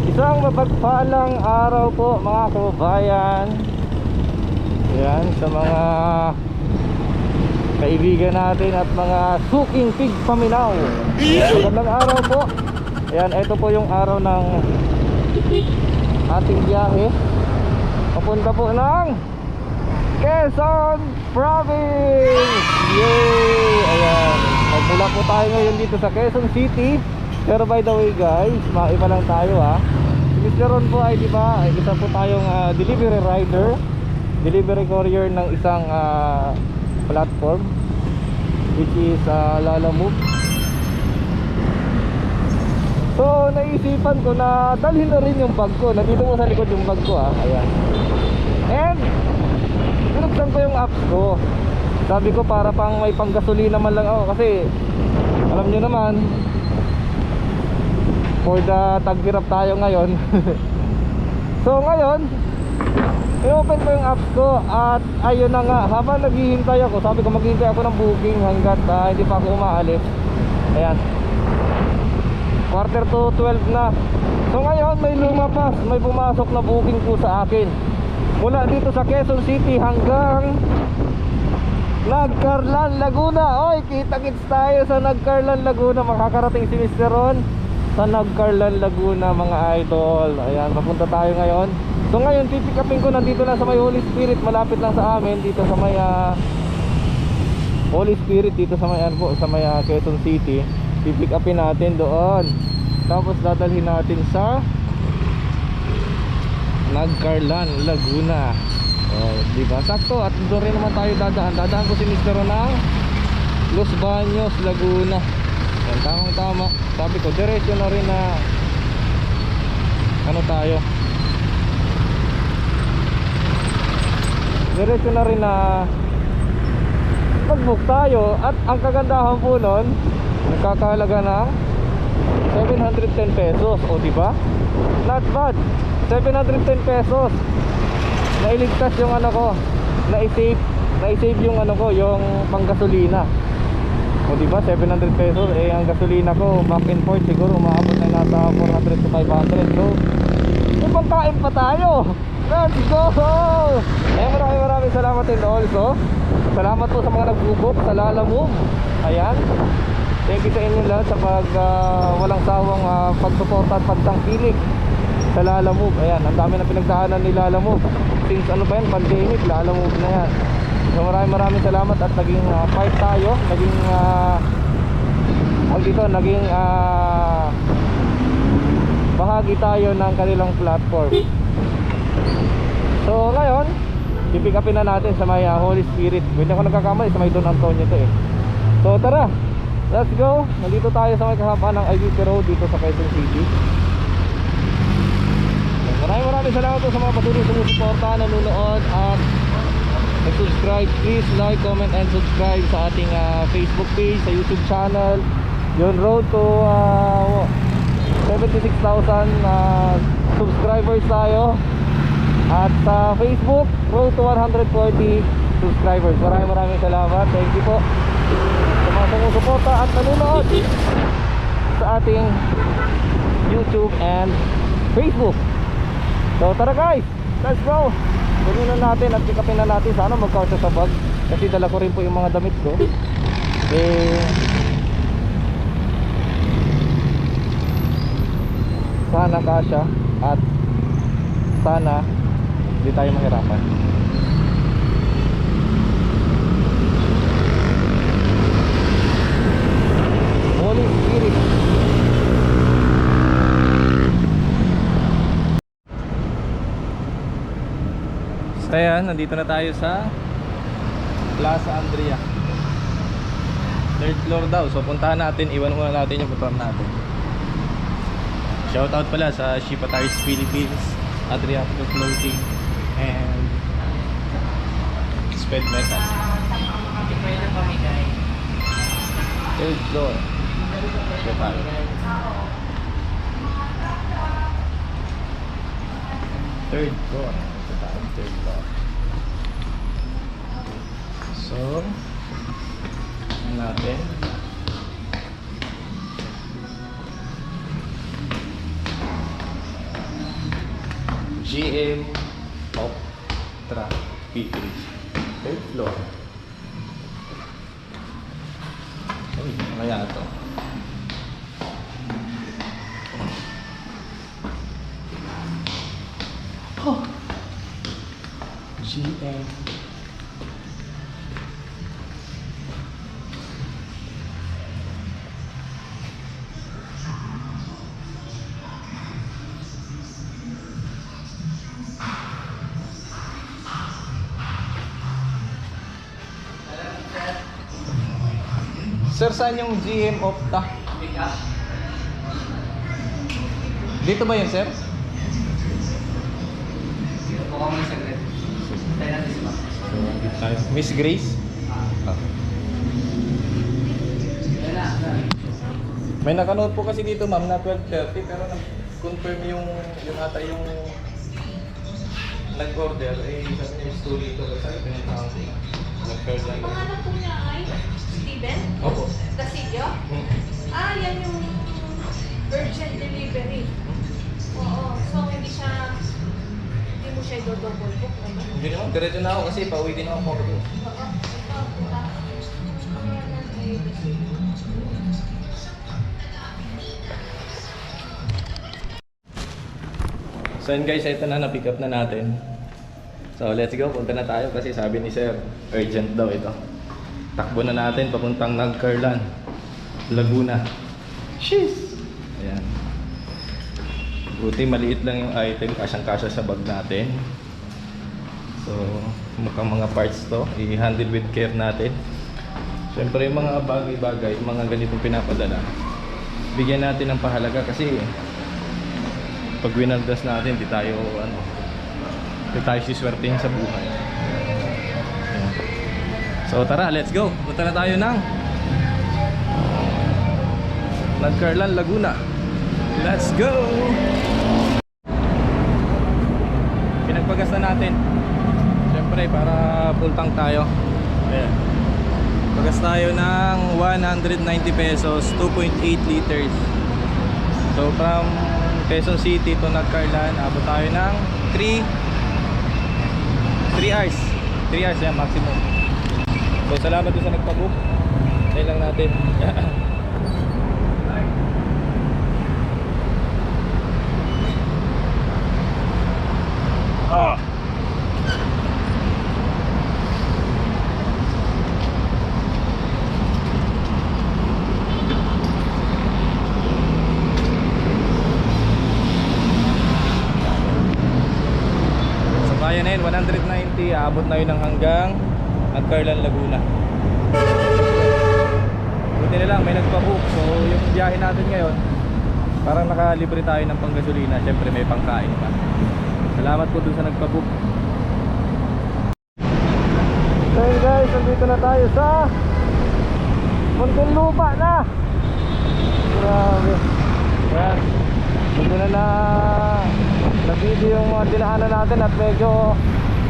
Isang mapagpalang araw po mga kababayan. Yan, sa mga kaibigan natin at mga suking pig paminaw. Magandang araw po. Ayan, ito po yung araw ng ating biyahe papunta po ng Quezon Province. Yay! Ayan, magmula po tayo ngayon dito sa Quezon City. Pero by the way guys, maiba lang tayo ha. Si Mr. Ron po ay diba, isa po tayong delivery rider, delivery courier ng isang platform, which is Lalamove. So naisipan ko na dalhin na rin yung bag ko. Nandito mo sa likod yung bag ko ha. Ayan. And binuksan ko yung apps ko. Sabi ko para pang may panggasolina man lang ako. Kasi alam nyo naman, for the tagpirap tayo ngayon. So ngayon i-open ko yung apps ko. At ayun na nga, habang naghihintay ako, sabi ko maghihintay ako ng booking hanggat hindi pa ako umaalis. Ayan, quarter to 12 na. So ngayon may lumabas, may pumasok na booking po sa akin mula dito sa Quezon City hanggang Nagcarlan, Laguna. Oy, kita-kits tayo sa Nagcarlan, Laguna. Makakarating si Mr. Ron sa Nagcarlan, Laguna mga idol. Ayan, papunta tayo ngayon. So ngayon pipick upin ko, nandito lang sa may Holy Spirit, malapit lang sa amin dito sa may Holy Spirit, dito sa may po, sa may Quezon City. Pipick upin natin doon. Tapos dadalhin natin sa Nagcarlan, Laguna. Oh, di ba? Sakto, at doon rin naman tayo dadaan. Dadaan ko si Mr. Ron ng Los Baños, Laguna. Yan, tamang tama. Sabi ko, diretso na rin na ano tayo, diretso na rin na mag-book tayo. At ang kagandahan po nun, nagkakahalaga ng 710 pesos. O diba? Not bad. 710 pesos. Nailigtas yung ano ko, na-save yung ano ko, yung panggasolina. O diba, 700 pesos. Eh ang gasolina ko back and forth siguro umaabot na nasa 400 to 500. So may pangkain pa tayo. Let's go! Eh maraming salamat din also. Salamat po sa mga nag-book sa Lalamove. Ayan, thank you sa inyo lahat sa walang sawang pagsuporta at pagtangkilik sa Lalamove. Ayan, ang dami na pinagdaanan ni Lalamove since ano ba yan, pandemic. Lalamove na yan. So maraming salamat at naging part tayo, naging naging bahagi tayo ng kanilang platform. So ngayon pipick upin na natin sa may Holy Spirit. Hindi ako nagkakamali, sa may Don Antonio to eh. So tara, let's go. Nandito tayo sa may kahabaan ng IVP Road dito sa Quezon City. Maraming salamat po sa mga patuloy sumusuporta, nanonood at nag-subscribe. Please like, comment and subscribe sa ating Facebook page, sa YouTube channel. Yun, road to 76,000 subscribers tayo. At sa Facebook, road to 140 subscribers. Maraming salamat. Thank you po sa mga sumusuporta at nanonood sa ating YouTube and Facebook. So tara guys, let's go. Kunin na natin at pick upin na natin. Sana magkasya sa bag, kasi dala ko rin po yung mga damit ko. Sana kasya at sana hindi tayo mahirapan. Holy Spirit. So ayan, nandito na tayo sa Plaza Andrea, 3rd floor daw. So puntahan natin, iwan muna natin yung motor natin. Shoutout pala sa Shipa Tires Philippines, Adriatico Clothing and Sped Metal. 3rd floor Japan. 3rd floor Japan, 3rd floor. So natin GM Optra P3. Third floor. Ay, kaya ito. Oh. GM. Sir, saan yung GM Opta? Dito ba yun, sir? Dito po kami saglit. Tayo natin si Ma'am. Miss Grace? Yan na. May nakanood po kasi dito, ma'am, na 12:30 pero nag-confirm yung ata yung nag-order eh sabi niya is too late to kasi pinuntahan ko na. Nag-curve lang. Pangalan po niya ay Steven? Opo. Dasillo? Hmm. Ah, yan yung urgent delivery. Oo. So, hindi mo siya i-double book, ano? Hindi naman, diretso na ako kasi pauwi din ako po. Oo. Ito, puta. Pangalan ay Dasillo. So yun guys, ito na, na-pick up na natin. So let's go, punta na tayo kasi sabi ni sir, urgent daw ito. Takbo na natin papuntang Nagcarlan, Laguna. Sheesh! Ayan. Buti maliit lang yung item, kasyang-kasya sa bag natin. So mukhang mga parts to, i-handle with care natin. Siyempre yung mga bagay-bagay, yung mga ganitong pinapadala, bigyan natin ng pahalaga kasi pag winaldas natin, di tayo siswertehin sa buhay. Ayan. So tara, let's go. Punta na tayo ng Nagcarlan, Laguna. Let's go! Pinagpagas na natin. Siyempre para full tank tayo. Ayan. Pagas tayo ng 190 pesos, 2.8 liters. So from Quezon City to Nagcarlan, abot tayo ng 3 hours. 3 hours yan maximum. So salamat doon sa nagpa-book. Tayo lang natin. Ah. Ayan na yun, 190, aabot na yun ng hanggang Nagcarlan, Laguna. Buti na lang, may nagpa-book. So yung biyahe natin ngayon, parang nakalibre tayo ng panggasolina. Siyempre may pangkain pa. Salamat po dun sa nagpa-book. So yun guys, nandito na tayo sa Muntinlupa na. Grabe. Ayan, dito na nag-video yung mga dinaanan natin at medyo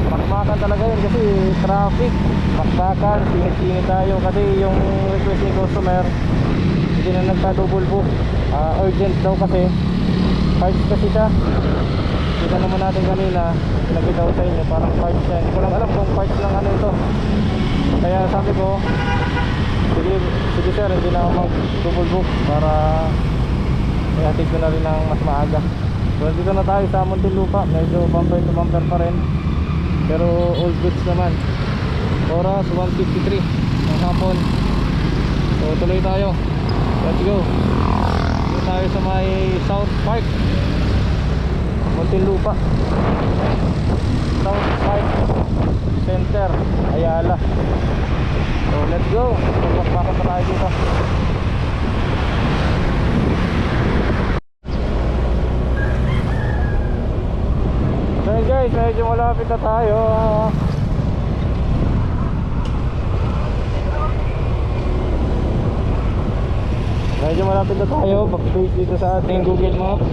makmakan talaga yun kasi traffic, makmakan, singit-singit tayo kasi yung request ni customer hindi na nagpa-double book. Urgent daw kasi parts kasi siya. Kita naman natin kanina, pinakita ko sa inyo parang parts siya, hindi ko lang alam kung parts lang ano ito, kaya sabi ko sige sir, hindi na ako mag-double book para ihatid ko na rin ng mas maaga. So dito na tayo sa Muntinlupa, medyo bumper to bumper pa rin pero all goods naman. Oras 1:53 ng hapon. So tuloy tayo, let's go. Dito tayo sa may South Park Muntinlupa, South Park Center, Ayala. So let's go, magpapakot na tayo dito. So guys, medyo malapit na tayo. Medyo malapit na tayo. Pag-base dito sa ating Google Maps,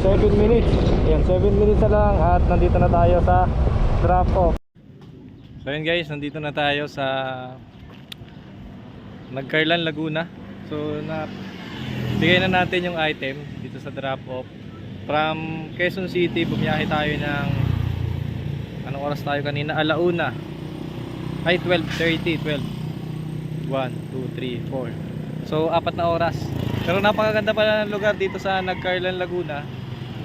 7 minutes. Ayan, 7 minutes na lang at nandito na tayo sa drop off. So yun guys, nandito na tayo sa Nagcarlan, Laguna. So bigay na natin yung item dito sa drop off. From Quezon City, bumiyahe tayo ng anong oras tayo kanina? Alauna. Ay, 12:30, 1, 2, 3, 4. So, 4 na oras. Pero napakaganda pala ng lugar dito sa Nagcarlan, Laguna.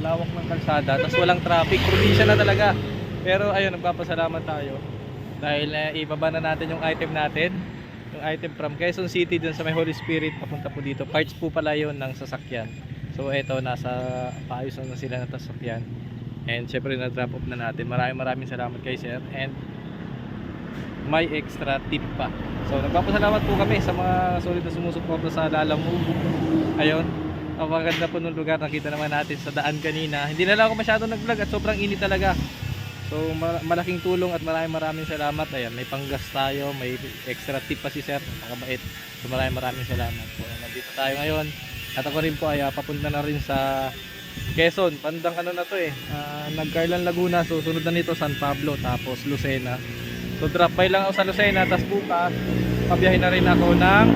Lawak ng kalsada, tapos walang traffic. Probinsya na talaga. Pero ayun, nagpapasalamat tayo. Dahil ibaba na natin yung item natin. Yung item from Quezon City dun sa may Holy Spirit, papunta po dito. Parts po pala yun ng sasakyan. So, eto, nasa paayos na sila ng sasakyan. And syempre, na-drop off na natin. Maraming salamat kay sir. And may extra tip pa. So nagpapasalamat po kami sa mga solid na sumusuporta sa Lala Move. Ayun, ang maganda po ng lugar. Nakita naman natin sa daan kanina. Hindi na lang ako masyadong nag-vlog at sobrang init talaga. So malaking tulong at maraming salamat. Ayan, may panggas tayo, may extra tip pa si sir, nakabait. So maraming salamat po. Nandito tayo ngayon. At ako rin po ay papunta na rin sa Quezon. Bandang ano na to Nagcarlan, Laguna. So sunod na nito San Pablo, tapos Lucena. So drop by lang ako sa Lucena, tapos bukas pabiyahin na rin ako ng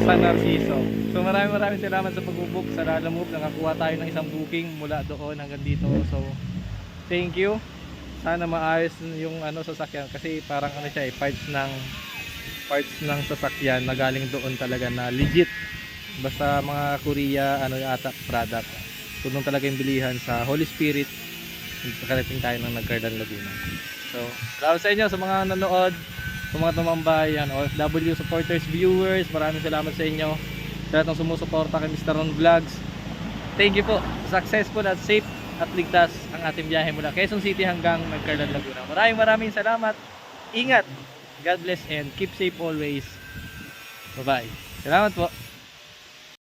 San Narciso. So maraming salamat sa pag-book sa Lala Move. Nakakuha tayo ng isang booking mula doon hanggang dito. So thank you. Sana maayos yung sasakyan, kasi parang siya parts ng sasakyan na galing doon talaga na legit. Basta mga Korea yata product. So doon talaga yung bilihan sa Holy Spirit. Nakarating tayo ng Nagcarlan, Laguna. So, salamat sa inyo sa mga nanood, sa mga tumambay, OFW supporters, viewers. Maraming salamat sa inyo. Sa lahat ng sumusuporta kay Mr. Ron Vlogs. Thank you po. Successful at safe at ligtas ang ating biyahe mula Quezon City hanggang Nagcarlan, Laguna. Maraming salamat. Ingat. God bless and keep safe always. Bye-bye. Salamat po.